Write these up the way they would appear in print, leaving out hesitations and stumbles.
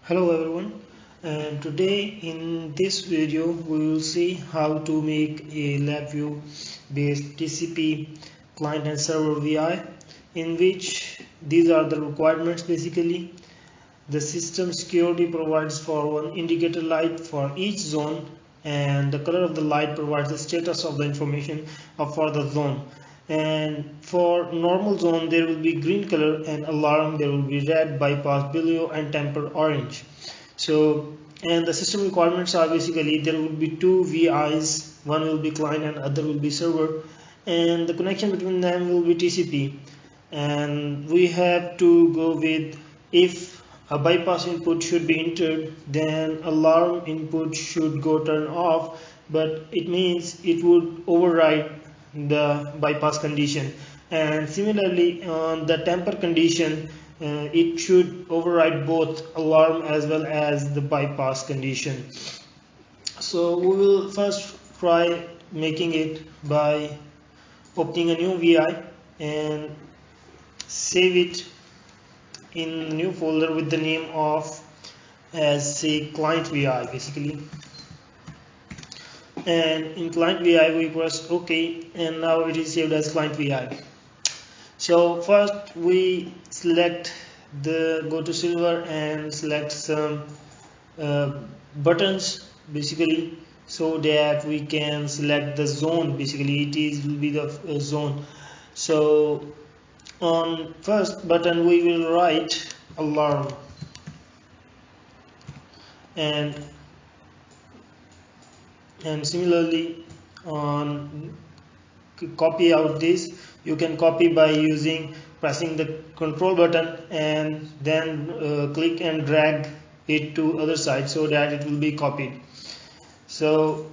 Hello everyone, and today in this video we will see how to make a LabVIEW based TCP client and server VI, in which these are the requirements. Basically, the system security provides for one indicator light for each zone, and the color of the light provides the status of the information for the zone. And for normal zone there will be green color, and alarm there will be red, bypass blue, and temper orange. So, and the system requirements are basically there will be two VIs, one will be client and other will be server, and the connection between them will be TCP. And we have to go with, if a bypass input should be entered, then alarm input should go turn off, but it means it would override the bypass condition. And similarly on the temper condition, it should override both alarm as well as the bypass condition. So we will first try making it by opening a new VI and save it in a new folder with the name of as say client VI basically. And in client VI we press OK, and now it is saved as client VI. So first we select the go to silver and select some buttons basically, so that we can select the zone. Basically it will be the zone. So on first button we will write alarm, and similarly on copy out this, you can copy by using pressing the control button and then click and drag it to other side so that it will be copied. So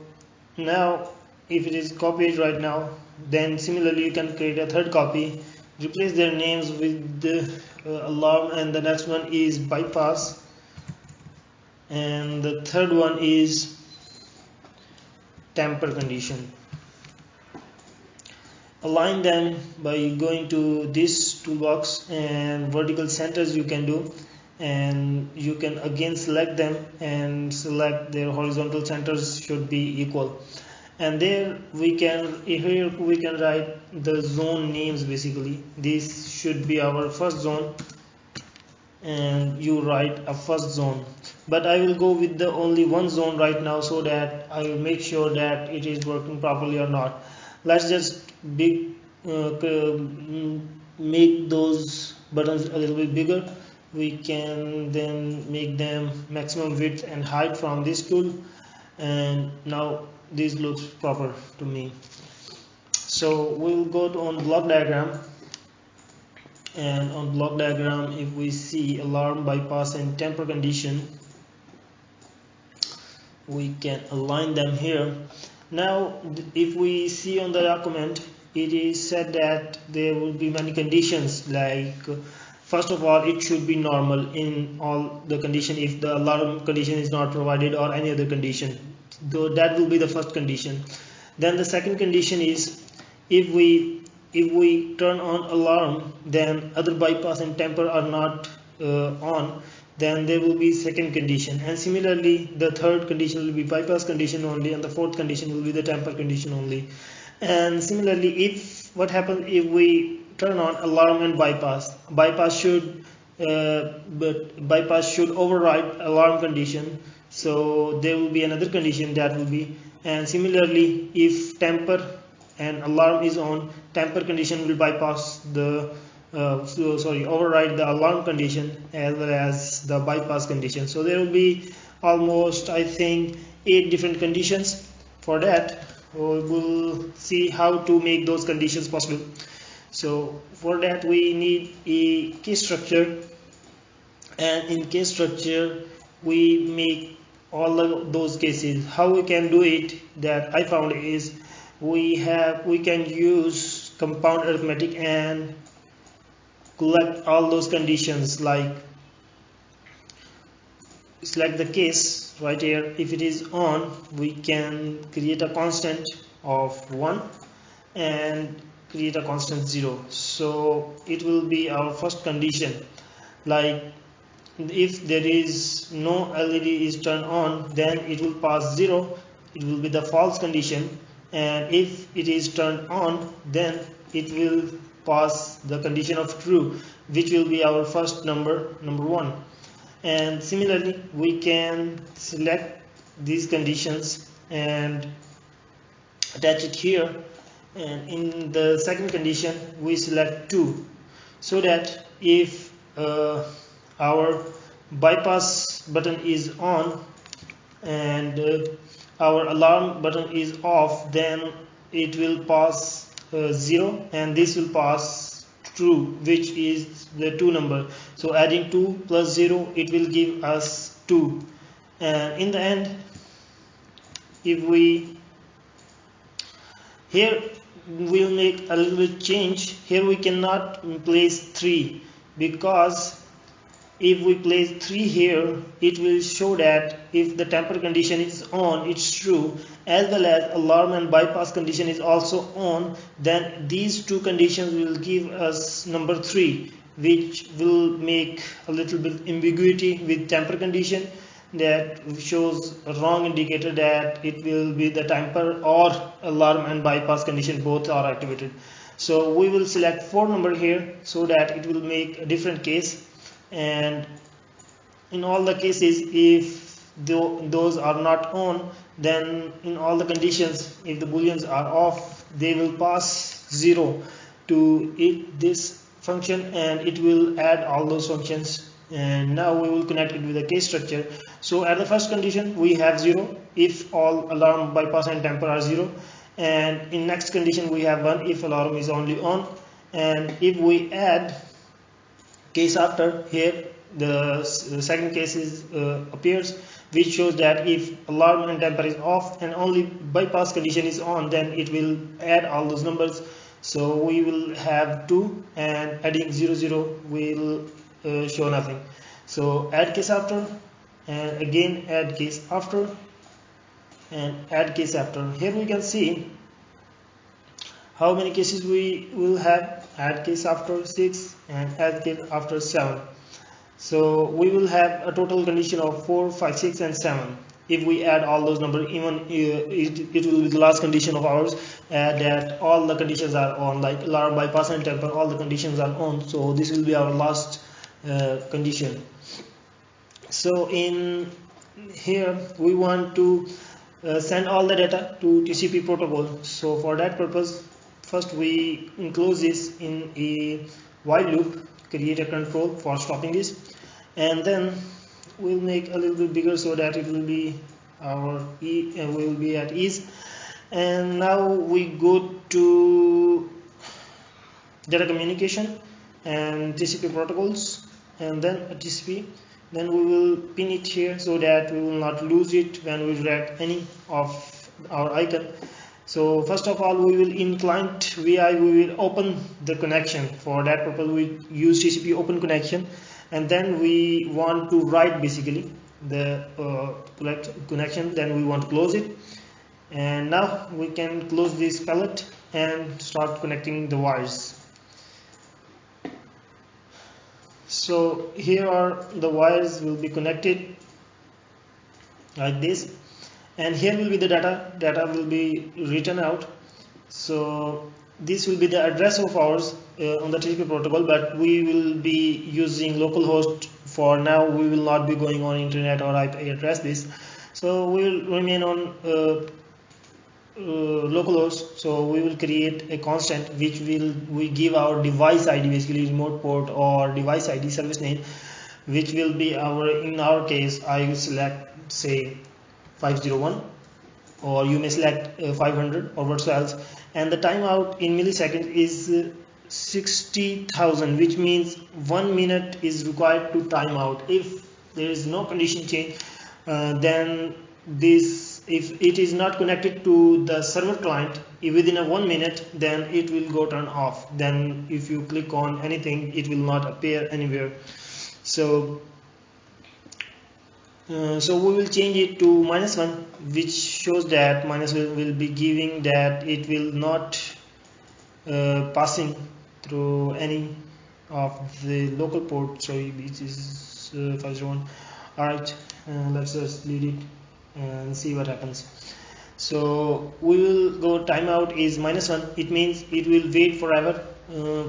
now if it is copied right now, then similarly you can create a third copy, replace their names with the alarm, and the next one is bypass, and the third one is temper condition. Align them by going to this toolbox, and vertical centers you can do, and you can again select them and select their horizontal centers should be equal. And there we can, here we can write the zone names. Basically this should be our first zone, and you write a first zone, but I will go with the only one zone right now so that I will make sure that it is working properly or not. Let's just make those buttons a little bit bigger. We can then make them maximum width and height from this tool, and now this looks proper to me. So we'll go on block diagram, and on block diagram if we see alarm, bypass, and temper condition, we can align them here. Now if we see on the document, it is said that there will be many conditions, like first of all it should be normal in all the condition if the alarm condition is not provided, or any other condition, though that will be the first condition. Then the second condition is if we turn on alarm, then other bypass and temper are not on, then there will be second condition. And similarly the third condition will be bypass condition only, and the fourth condition will be the temper condition only. And similarly, if what happens if we turn on alarm and bypass should override alarm condition, so there will be another condition that will be. And similarly if temper and alarm is on, temper condition will bypass the override the alarm condition as well as the bypass condition. So there will be almost, I think, 8 different conditions. For that we'll see how to make those conditions possible. So for that we need a case structure, and in case structure we make all of those cases. How we can do it, that I found, is we can use compound arithmetic and collect all those conditions, like select the case right here. If it is on, we can create a constant of 1 and create a constant 0. So it will be our first condition, like if there is no LED is turned on, then it will pass 0, it will be the false condition, and if it is turned on, then it will pass the condition of true, which will be our first number 1. And similarly we can select these conditions and attach it here, and in the second condition we select 2, so that if our bypass button is on and our alarm button is off, then it will pass 0, and this will pass true, which is the 2 number. So adding 2 plus 0, it will give us 2. And in the end, if we here we'll make a little bit change. Here we cannot place 3, because if we place 3 here, it will show that if the temper condition is on, it's true, as well as alarm and bypass condition is also on, then these two conditions will give us number 3, which will make a little bit ambiguity with temper condition, that shows a wrong indicator that it will be the temper or alarm and bypass condition both are activated. So we will select 4 number here, so that it will make a different case. And in all the cases, if those are not on, then in all the conditions, if the booleans are off, they will pass 0 to this function, and it will add all those functions. And now we will connect it with the case structure. So at the first condition we have 0 if all alarm, bypass and temper are 0, and in next condition we have 1 if alarm is only on. And if we add case after, here the second case is appears, which shows that if alarm and temper is off and only bypass condition is on, then it will add all those numbers. So we will have 2, and adding 0 0 will show nothing. So add case after, and again add case after, and add case after. Here we can see how many cases we will have. Add case after 6 and add case after 7. So we will have a total condition of 4, 5, 6 and 7. If we add all those numbers, even it will be the last condition of ours, that all the conditions are on, like alarm, bypass and temper, all the conditions are on. So this will be our last condition. So in here we want to send all the data to TCP protocol. So for that purpose, first we enclose this in a while loop, create a control for stopping this, and then we'll make a little bit bigger so that it will be we will be at ease. And now we go to data communication and TCP protocols, and then a TCP. Then we will pin it here so that we will not lose it when we drag any of our icon. So first of all, we will in client VI we will open the connection. For that purpose we use TCP open connection, and then we want to write basically the connection, then we want to close it. And now we can close this palette and start connecting the wires. So here are the wires will be connected like this, and here will be the data will be written out. So this will be the address of ours on the TCP protocol, but we will be using localhost for now. We will not be going on internet or IP address this, so we will remain on localhost. So we will create a constant which we give our device ID, basically remote port or device ID service name, which will be our, in our case I will select say 501, or you may select 500 or whatever else. And the timeout in milliseconds is 60,000, which means 1 minute is required to timeout. If there is no condition change, then this, if it is not connected to the server client within a 1 minute, then it will go turn off. Then if you click on anything, it will not appear anywhere. So so we will change it to -1, which shows that -1 will be giving that it will not passing through any of the local port. So which is 501. Alright, let's just delete it and see what happens. So we will go timeout is -1. It means it will wait forever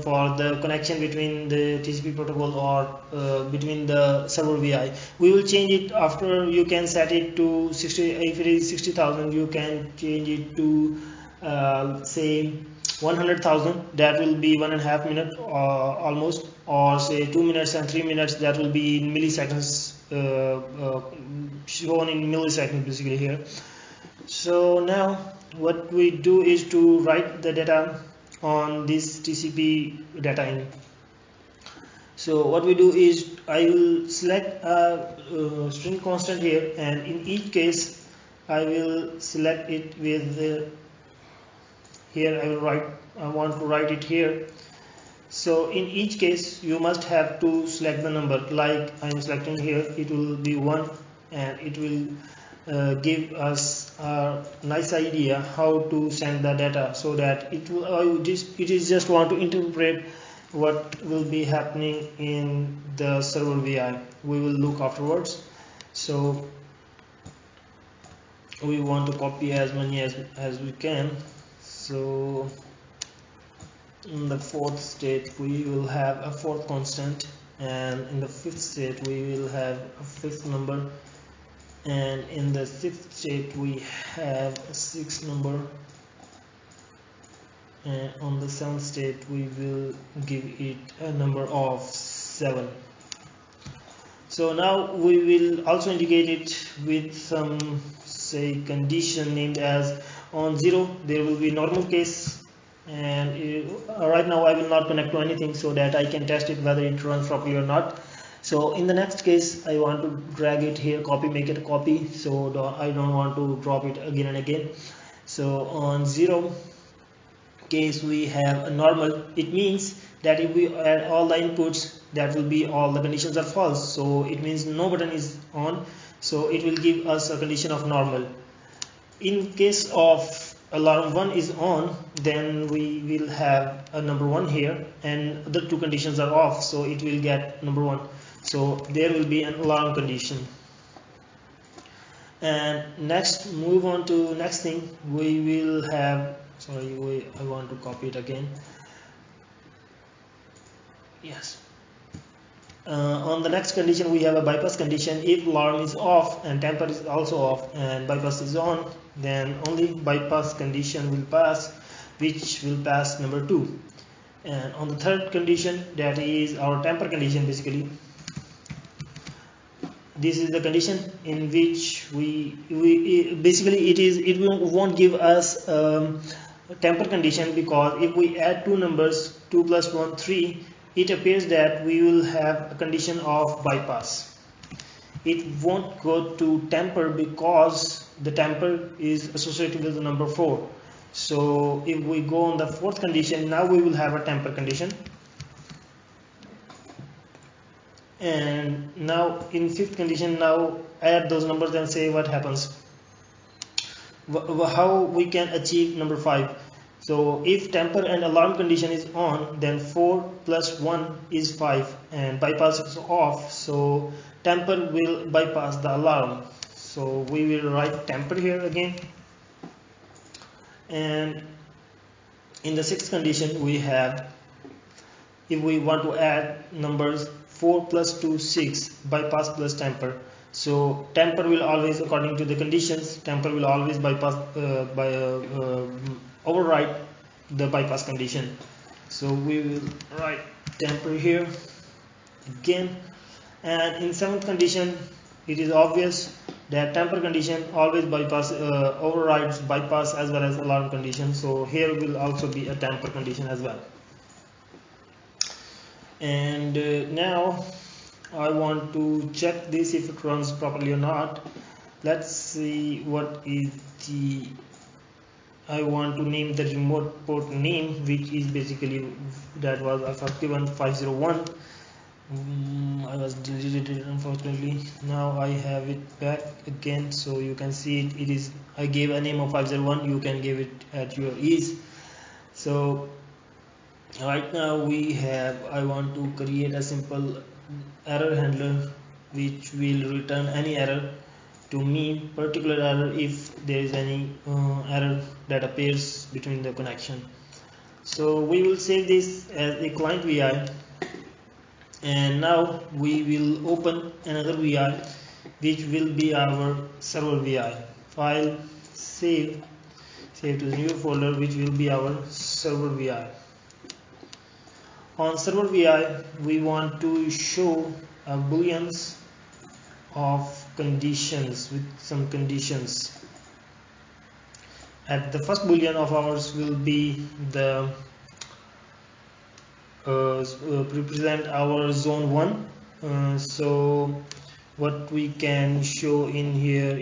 for the connection between the TCP protocol or between the server VI. We will change it after. You can set it to 60. If it is 60,000, you can change it to say 100,000. That will be 1.5 minutes almost, or say 2 minutes and 3 minutes. That will be in milliseconds, shown in milliseconds basically here. So now what we do is to write the data on this TCP data in. So what we do is I will select a string constant here, and in each case I will select it with here I want to write it here. So in each case you must have to select the number. Like I am selecting here, it will be 1, and it will give us a nice idea how to send the data, so that it is just want to interpret what will be happening in the server VI. We will look afterwards. So we want to copy as many as we can. So in the 4th state we will have a 4th constant, and in the 5th state we will have a 5th number, and in the 6th state we have a 6th number, and on the 7th state we will give it a number of 7. So now we will also indicate it with some say condition named as on 0 there will be normal case, and right now I will not connect to anything so that I can test it whether it runs properly or not. So in the next case I want to drag it here, make it a copy, so I don't want to drop it again and again. So on 0 case we have a normal. It means that if we add all the inputs, that will be all the conditions are false, so it means no button is on, so it will give us a condition of normal. In case of alarm 1 is on, then we will have a number 1 here, and the two conditions are off, so it will get number 1. So there will be an alarm condition. And next, move on to next thing. We will have, I want to copy it again. Yes. On the next condition we have a bypass condition. If alarm is off and tamper is also off and bypass is on, then only bypass condition will pass, which will pass number 2. And on the third condition, that is our tamper condition basically. This is the condition in which we basically it won't give us tamper condition, because if we add two numbers 2 plus 1 3, it appears that we will have a condition of bypass. It won't go to tamper because the tamper is associated with the number 4. So if we go on the 4th condition, now we will have a tamper condition. And now in 5th condition, now add those numbers and say what happens, how we can achieve number 5. So if tamper and alarm condition is on, then 4 plus 1 is 5, and bypass is off, so tamper will bypass the alarm. So we will write tamper here again. And in the 6th condition we have, if we want to add numbers 4 plus 2 6, bypass plus tamper. So tamper will always, according to the conditions, tamper will always bypass override the bypass condition. So we will write tamper here again. And in 7th condition, it is obvious that tamper condition always overrides bypass as well as alarm condition. So here will also be a tamper condition as well. And now I want to check this if it runs properly or not. Let's see what is the, I want to name the remote port name, which is basically, that was I was given 501. I was deleted it unfortunately. Now I have it back again, so you can see it. It is, I gave a name of 501. You can give it at your ease. So right now we have, I want to create a simple error handler which will return any error to me, particular error if there is any error that appears between the connection. So we will save this as a client VI, and now we will open another VI which will be our server VI. File, save to the new folder which will be our server VI. On server VI we want to show booleans of conditions with some conditions. At the first boolean of ours will be the represent our zone 1. So what we can show in here,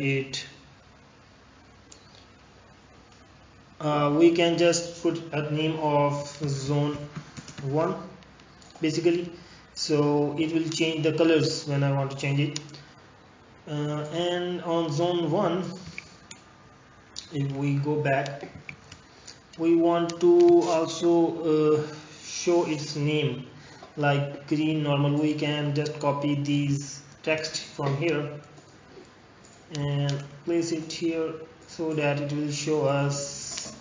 we can just put a name of zone 1 basically, so it will change the colors when I want to change it. And on zone 1, if we go back, we want to also show its name like green normal. We can just copy these text from here and place it here so that it will show us,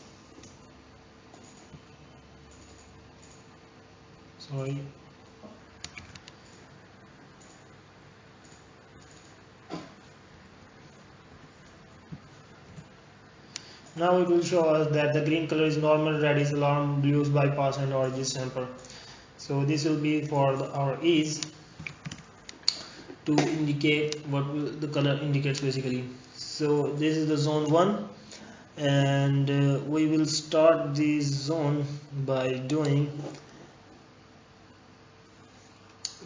sorry, now it will show us that the green color is normal, red is alarm, blue is bypass, and orange is sample. So this will be for our ease to indicate what the color indicates basically. So this is the zone 1, and we will start this zone by doing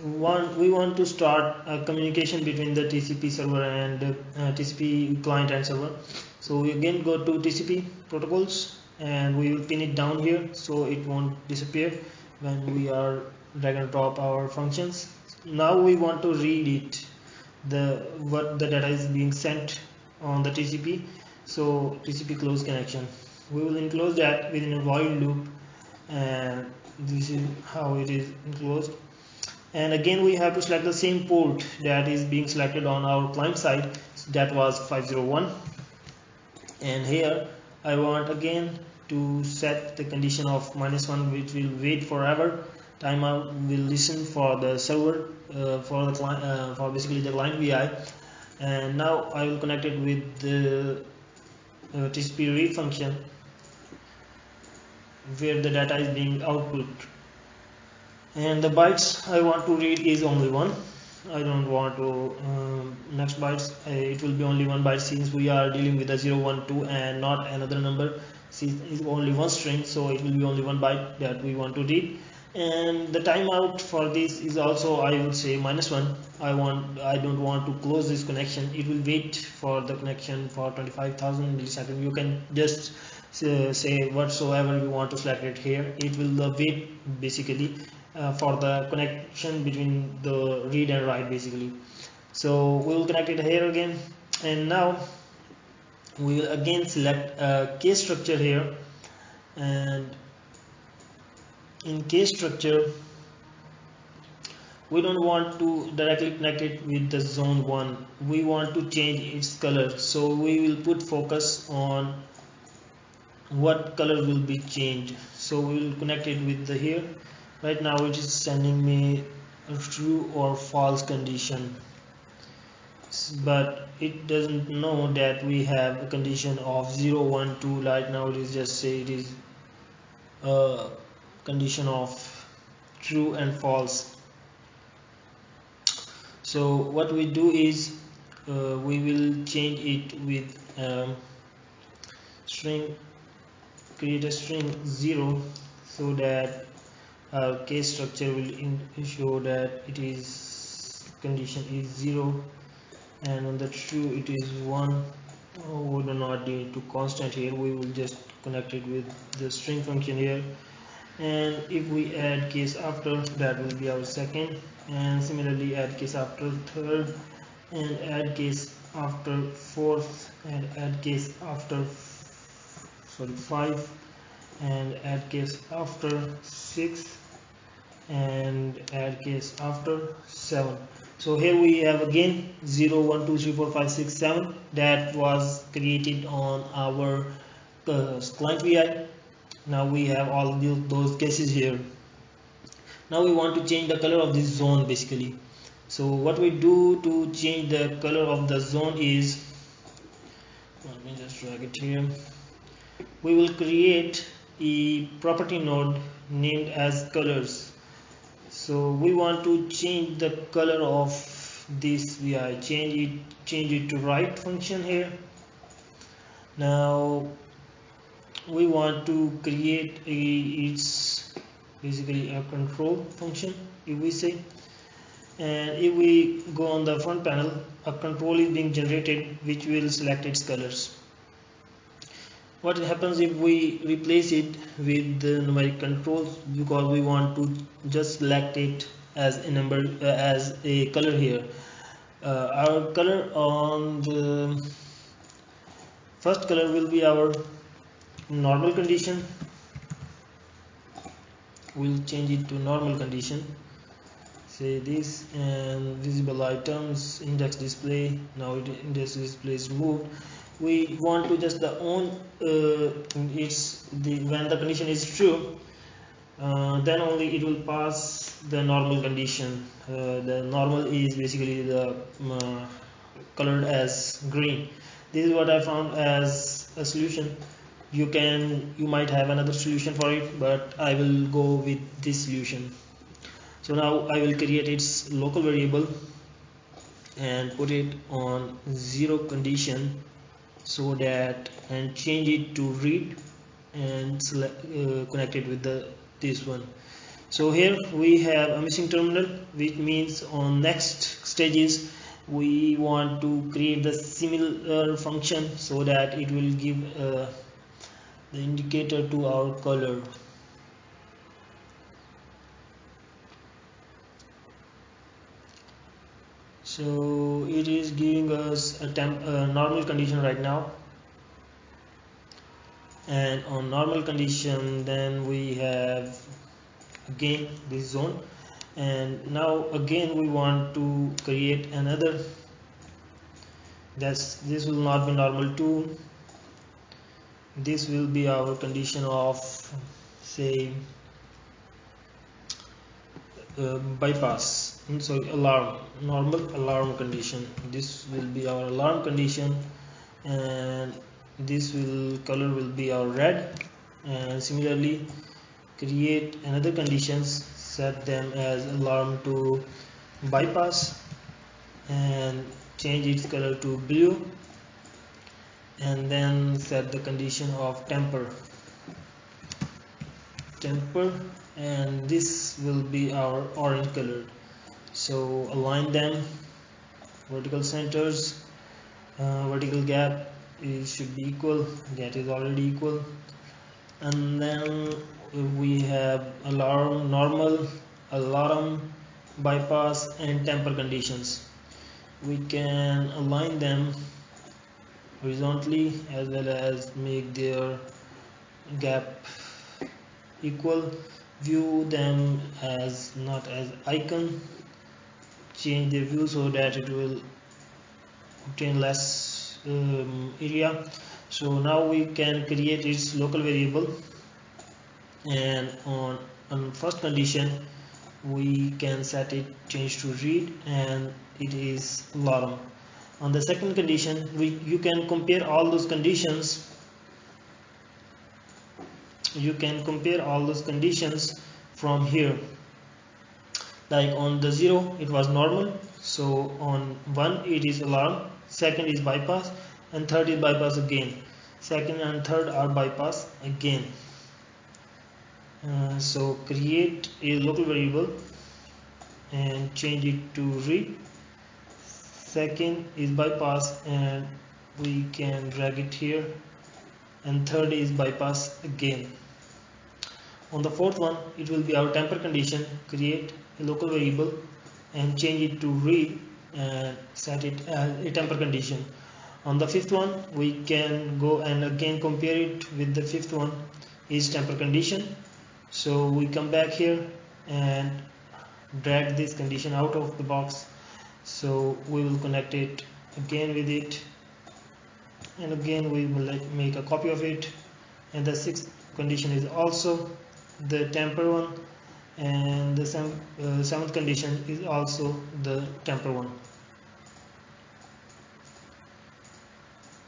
we want to start a communication between the TCP server and TCP client and server. So we again go to TCP protocols and we will pin it down here so it won't disappear when we are drag and drop our functions. Now we want to read it, what the data is being sent on the TCP. So TCP close connection, we will enclose that within a while loop, and this is how it is enclosed. And again we have to select the same port that is being selected on our client side, that was 501. And here I want again to set the condition of -1, which will wait forever. Timeout will listen for the server, for the client, for basically the client VI. And now I will connect it with the TCP read function where the data is being output. And the bytes I want to read is only 1. I don't want to next bytes, it will be only 1 byte since we are dealing with a 0, 1, 2 and not another number. Since it's only one string, so it will be only 1 byte that we want to read. And the timeout for this is also, I would say, -1. I don't want to close this connection. It will wait for the connection for 25,000 milliseconds. You can just say whatsoever you want to select it here. It will wait basically for the connection between the read and write basically. So we will connect it here again, and now we will again select a case structure here, and in case structure we don't want to directly connect it with the zone 1. We want to change its color, so we will put focus on what color will be changed. So we will connect it with the here. Right now it is sending me a true or false condition, but it doesn't know that we have a condition of 0, 1, 2. Right now it is just say it is a condition of true and false. So what we do is we will change it with string, create a string 0, so that our case structure will show that it is condition is 0, and on the true it is 1. We do not need to constant here, we will just connect it with the string function here. And if we add case after, that will be our second, and similarly add case after third, and add case after fourth, and add case after 5, and add case after 6, and add case after 7. So here we have again 0, 1, 2, 3, 4, 5, 6, 7 that was created on our client VI. Now we have all those cases here. Now we want to change the color of this zone basically. So what we do to change the color of the zone is, let me just drag it here. We will create a property node named as colors. So we want to change the color of this VI, change it to right function here. Now we want to create it's basically a control function, if we say, and if we go on the front panel, a control is being generated which will select its colors. What happens if we replace it with the numeric controls, because we want to just select it as a number, as a color here. Our color on the first color will be our normal condition. We'll change it to normal condition, say this, and visible items, index display. Now index display is removed. We want to just the own when the condition is true, then only it will pass the normal condition. The normal is basically the colored as green. This is what I found as a solution. You might have another solution for it, but I will go with this solution. So now I will create its local variable and put it on 0 condition, so that, and change it to read and connect it with this one. So here we have a missing terminal, which means on next stages we want to create the similar function so that it will give the indicator to our color. So it is giving us a normal condition right now, and on normal condition then we have again this zone, and now again we want to create another. This will not be normal 2. This will be our condition of, say, bypass. Sorry, alarm, normal alarm condition. This will be our alarm condition, and this color will be our red. And similarly, create another conditions, set them as alarm to bypass, and change its color to blue, and then set the condition of temper, and this will be our orange colored. So align them, vertical centers, vertical gap should be equal, that is already equal, and then we have alarm, normal, alarm, bypass, and temper conditions. We can align them horizontally as well as make their gap equal. View them as not as icon, change the view so that it will obtain less area. So now we can create its local variable, and on first condition we can set it change to read, and it is alarm. On the second condition you can compare all those conditions. You can compare all those conditions from here. Like on the 0 it was normal, so on 1 it is alarm, second is bypass, and third is bypass again. Second and third are bypass again. So create a local variable and change it to read. Second is bypass, and we can drag it here, and third is bypass again. On the fourth one it will be our temper condition. Create a local variable and change it to read and set it as a temper condition. On the fifth one we can go and again compare it with the fifth one is temper condition. So we come back here and drag this condition out of the box So we will connect it again with it, and again we will make a copy of it, and the sixth condition is also the temper one, and the seventh condition is also the temper one.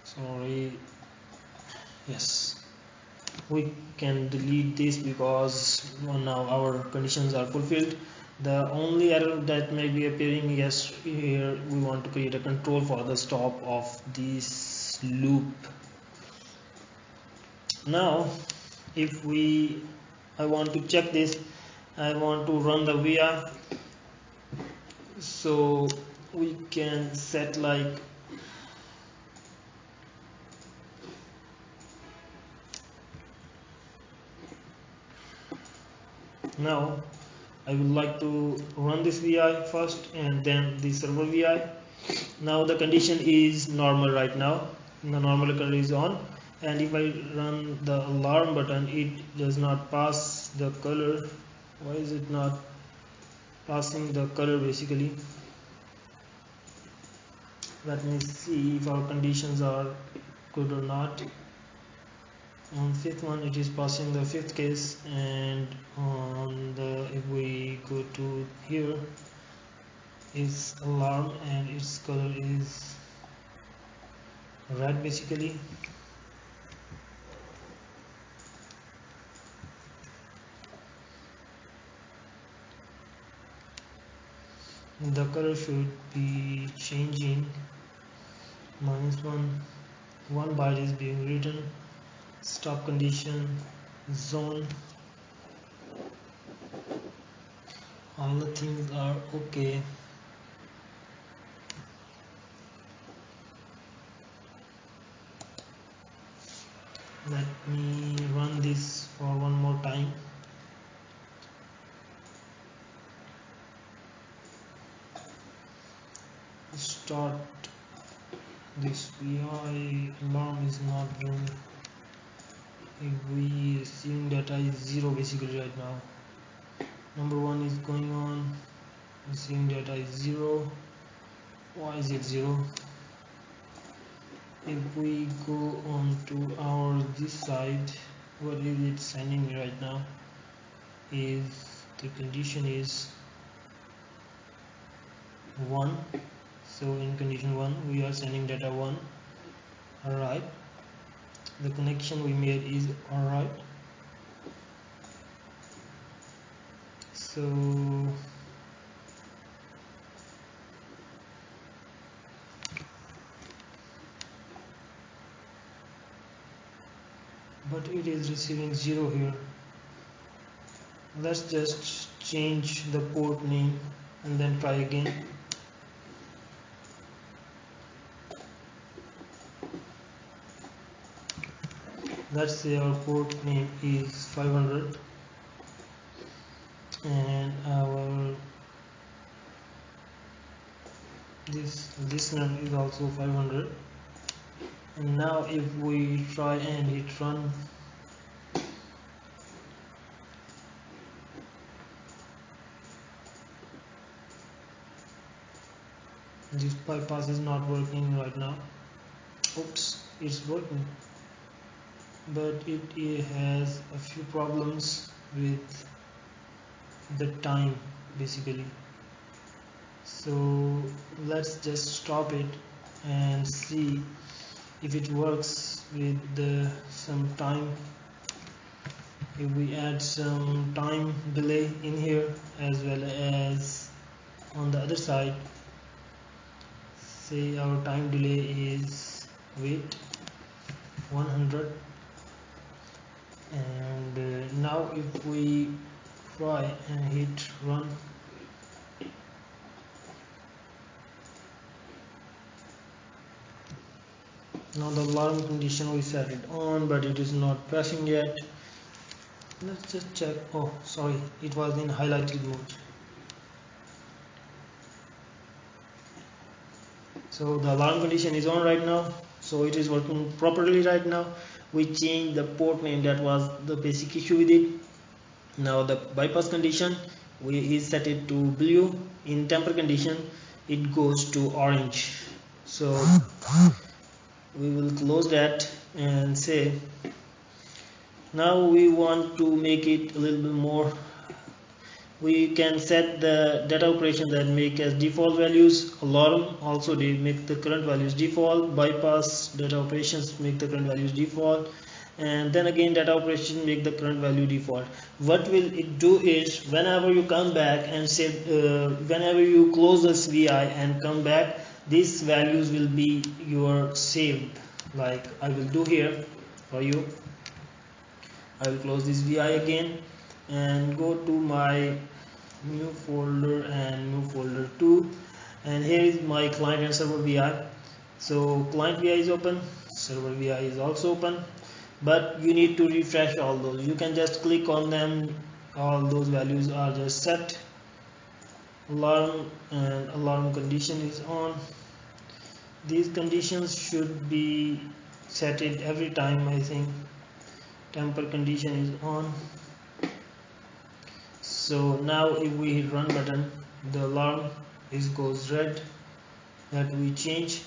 Sorry, yes, we can delete this because now our conditions are fulfilled. The only error that may be appearing, yes, here we want to create a control for the stop of this loop. Now if I want to check this, I want to run the VI, so we can set like now I would like to run this VI first and then the server VI. Now the condition is normal right now, the normal color is on, and if I run the alarm button, it does not pass the color. Why is it not passing the color basically? Let me see if our conditions are good or not. On fifth one it is passing the fifth case, and on the, if we go to here, is alarm and its color is red basically. The color should be changing. -1, 1 byte is being written, stop condition, zone, all the things are okay. Let me run this for one more time. Start this VI, alarm is not running. If we assume data is 0 basically right now, number 1 is going on, assume data is 0. Why is it 0? If we go on to our this side, what is it sending me right now? Is the condition is 1. So in condition 1 we are sending data 1. Alright, the connection we made is alright. So but it is receiving 0 here. Let's just change the port name and then try again. Let's say our port name is 500 and our this listener is also 500, and now if we try and hit run, this bypass is not working right now. Oops, it's working, but it has a few problems with the time basically. So let's just stop it and see if it works with some time. If we add some time delay in here as well as on the other side, say our time delay is wait 100, and now if we try and hit run, now the alarm condition we set it on, but it is not pressing yet. Let's just check. Oh sorry, it was in highlighted mode. So the alarm condition is on right now, so it is working properly right now. We changed the port name, that was the basic issue with it. Now the bypass condition, we set it to blue in temper condition, it goes to orange. So we will close that and say now we want to make it a little bit more. We can set the data operation that make as default values. Alarm also they make the current values default. Bypass data operations make the current values default, and then again data operation make the current value default. What will it do is whenever you come back and say whenever you close this VI and come back, these values will be your saved. Like I will do here for you. I will close this VI again and go to my new folder and new folder 2, and here is my client and server VI. So client VI is open, server VI is also open, but you need to refresh all those. You can just click on them, all those values are just set. Alarm and alarm condition is on. These conditions should be set it every time. I think temper condition is on. So now if we hit run button, the alarm goes red, that we change.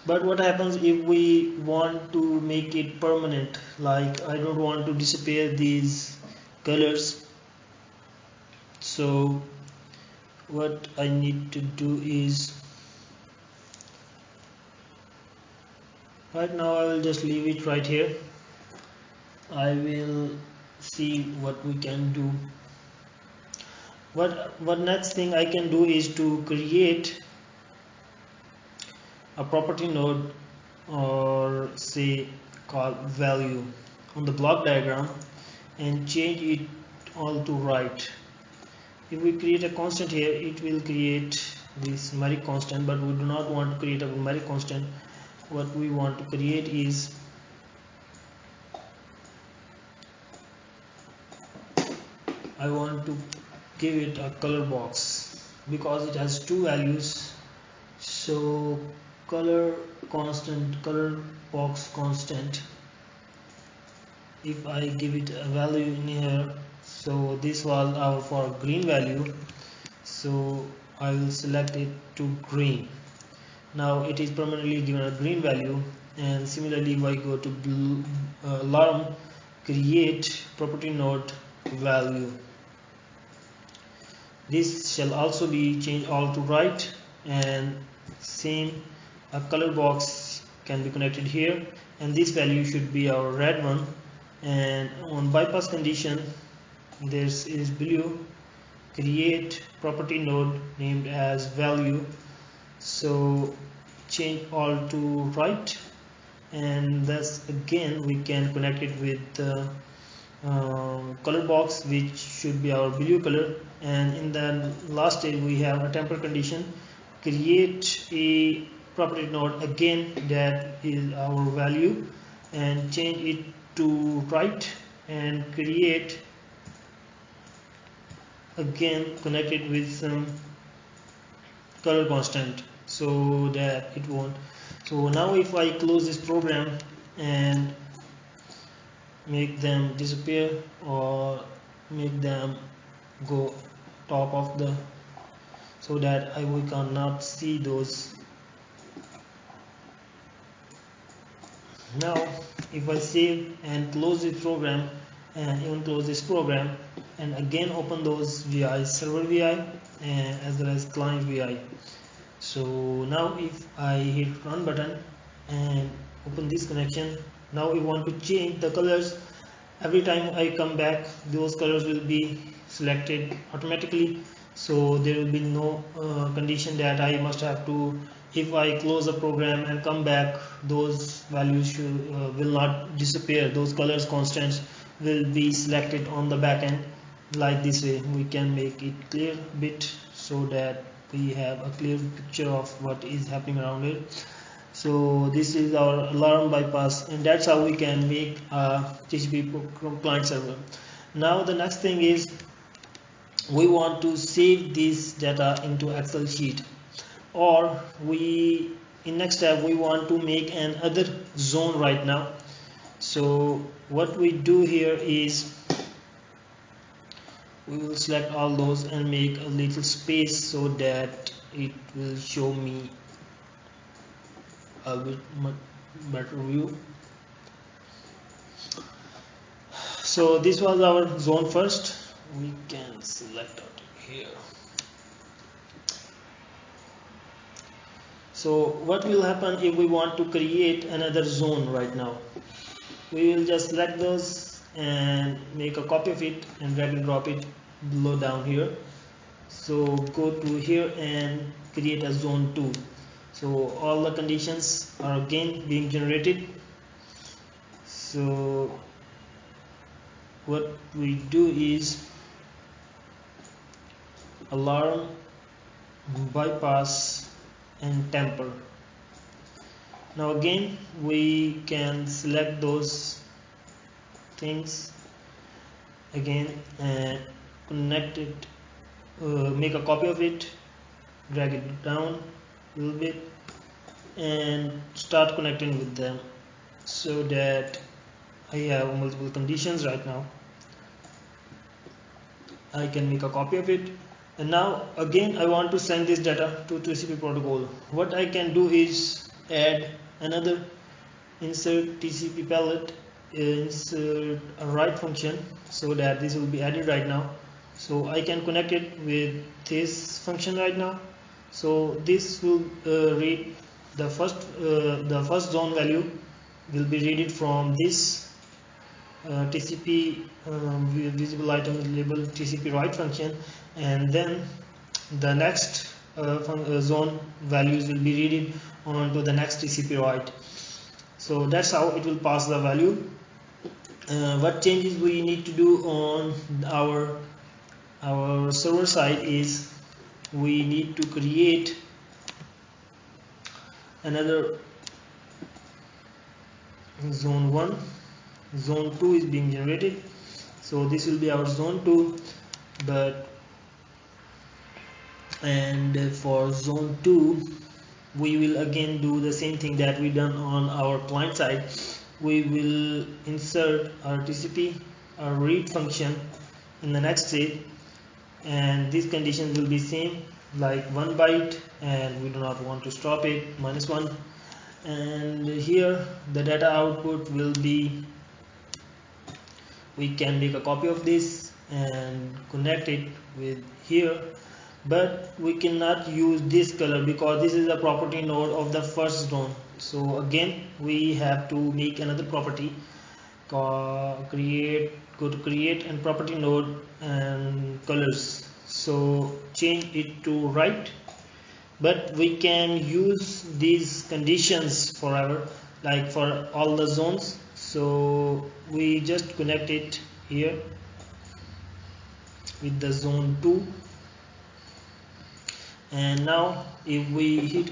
But what happens if we want to make it permanent? Like I don't want to disappear these colors. So what I need to do is, right now I will just leave it right here. I will see what we can do. What next thing I can do is to create a property node, or say called value, on the block diagram and change it all to right. If we create a constant here, it will create this numeric constant, but we do not want to create a numeric constant. What we want to create is I want to give it a color box because it has two values. So color constant, color box constant, if I give it a value in here, so this was our for green value, so I will select it to green. Now it is permanently given a green value. And similarly, if I go to blue, alarm, create property node value, this shall also be changed all to right. And same, a color box can be connected here, and this value should be our red one. And on bypass condition, this is blue, create property node named as value, so change all to right. And thus again we can connect it with the color box, which should be our blue color. And in the last stage we have a temper condition, create a property node again that is our value, and change it to right, and create again, connect it with some color constant so that it won't. So now if I close this program and make them disappear or make them go top of the, so that we cannot see those. Now if I save and close this program, and even close this program, and again open those VIs, server VI and as well as client VI. So now if I hit run button and open this connection, now we want to change the colors. Every time I come back, those colors will be selected automatically, so there will be no condition that I must have to, if I close the program and come back, those values will not disappear. Those colors constants will be selected on the back end. Like this way we can make it clear bit, so that we have a clear picture of what is happening around it. So this is our alarm bypass, and that's how we can make a TCP client server. Now the next thing is we want to save this data into Excel sheet, or in next step we want to make an other zone right now. So what we do here is we will select all those and make a little space so that it will show me a bit much better view. So this was our zone first. We can select out here. So what will happen if we want to create another zone right now? We will just select those and make a copy of it and drag and drop it below down here. So go to here and create a zone 2. So all the conditions are again being generated. So what we do is alarm, bypass and temper. Now again we can select those things again and connect it, make a copy of it, drag it down a little bit and start connecting with them so that I have multiple conditions right now. I can make a copy of it, and now again I want to send this data to TCP protocol. What I can do is add another insert TCP palette, insert a write function so that this will be added right now. So I can connect it with this function right now. So this will read the first zone value will be read it from this TCP visible item label TCP write function, and then the next zone values will be read on to the next TCP write. So that's how it will pass the value. What changes we need to do on our server side is we need to create another zone 1. Zone 2 is being generated, so this will be our zone 2, and for zone 2 we will again do the same thing that we done on our client side. We will insert our TCP, our read function in the next state, and these conditions will be same like 1 byte, and we do not want to stop it, -1, and here the data output will be, we can make a copy of this and connect it with here, but we cannot use this color because this is a property node of the first zone. So again we have to make another property, go to create and property node and colors, so change it to right. But we can use these conditions forever, like for all the zones. So we just connect it here with the zone 2, and now if we hit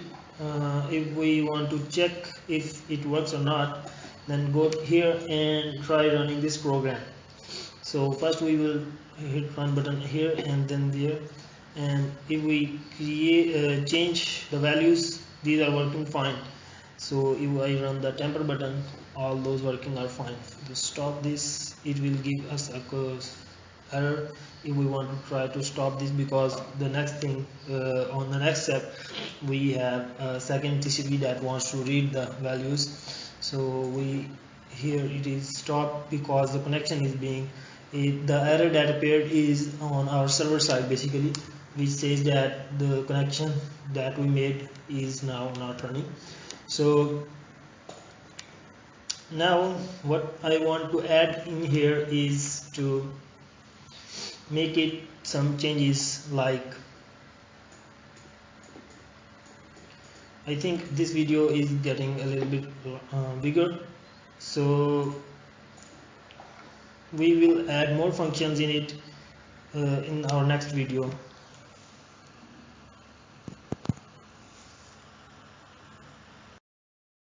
if we want to check if it works or not, then go here and try running this program. So first we will hit run button here and then there, and if we create change the values, these are working fine. So if I run the temper button, all those working are fine. To stop this, it will give us a error if we want to try to stop this, because the next thing on the next step we have a second TCP that wants to read the values. So we here it is stopped because the connection is being the error that appeared is on our server side basically, which says that the connection that we made is now not running. So now what I want to add in here is to make it some changes, like I think this video is getting a little bit bigger, so we will add more functions in it in our next video.